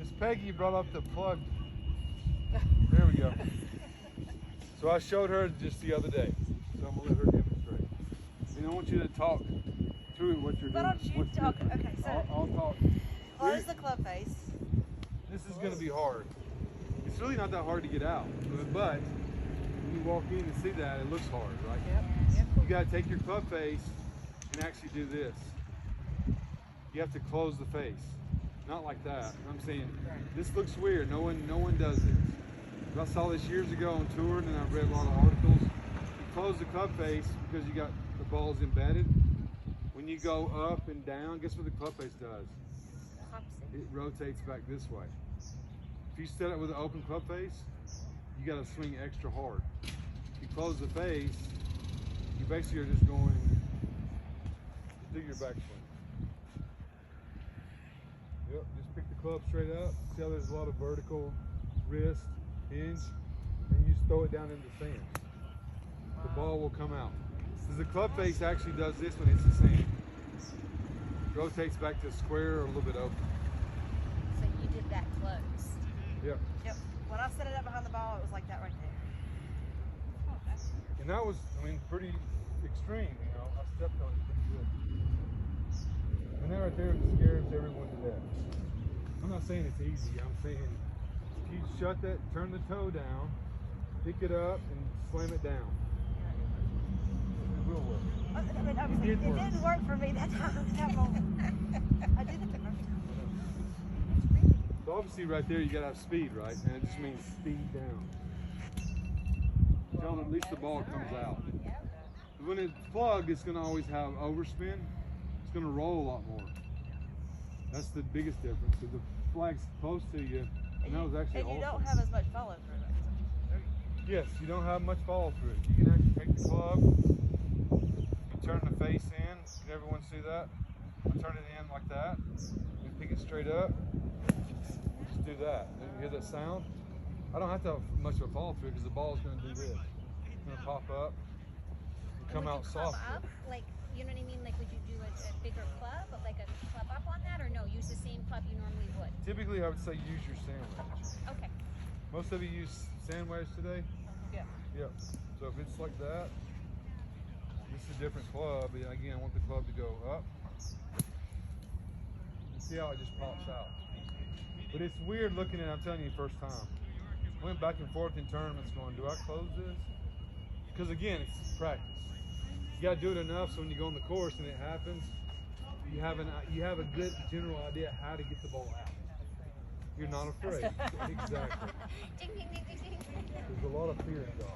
Miss Peggy brought up the plug. There we go. So I showed her just the other day. So I'm gonna let her demonstrate. And I want you to talk through what you're doing. Why don't you talk? Okay, so I'll talk. close the club face. This is gonna be hard. It's really not that hard to get out, but when you walk in and see that, it looks hard, right? Yep. You gotta take your club face and actually do this. You have to close the face, not like that. I'm saying this looks weird. No one does this. I saw this years ago on tour, and then I read a lot of articles. You close the club face because you got the balls embedded. When you go up and down, guess what the club face does? It rotates back this way. If you set it with an open club face, you got to swing extra hard. If you close the face, you basically are just going to do your backswing. Yep, just pick the club straight up. See how there's a lot of vertical wrist, hinge, and you just throw it down in the sand. The ball will come out. Because the club face actually does this when it's the sand. Rotates back to square or a little bit open. So you did that close. Yep. Yep. When I set it up behind the ball, it was like that right there. And that was, I mean, pretty extreme, you know. I stepped on it pretty good. And that right there scares everyone to death. I'm not saying it's easy. I'm saying if you shut that, turn the toe down, pick it up, and slam it down. It will work. I mean, obviously, it didn't work for me that time. That moment. I did it the first time. So obviously right there you gotta have speed, right? And it just means speed down. Tell them at least the ball comes out. When it's plugged, it's gonna always have overspin. It's gonna roll a lot more. That's the biggest difference. Because the flag's close to you, and that was actually And you awesome. don't have as much follow through. Yes, you don't have much follow through. You can actually take the club, you turn the face in. Can everyone see that? I turn it in like that. You pick it straight up. Just do that. Then you hear that sound. I don't have to have much of a follow through because the ball is going to do this. It's going to pop up and come out soft. Up, like, you know what I mean? Like, would you do a bigger club, like a club up on that, or no? Use the same club you normally would. Typically, I would say use your sand wedge. Okay. Most of you use sand wedge today? Yeah. Yep. So if it's like that, this is a different club. And again, I want the club to go up. You see how it just pops out. But it's weird looking at it, I'm telling you, first time. I went back and forth in tournaments going, do I close this? Because again, it's practice. You got to do it enough so when you go on the course and it happens, you have a good general idea how to get the ball out. You're not afraid. Exactly. Ding, ding, ding, ding, ding. There's a lot of fear involved.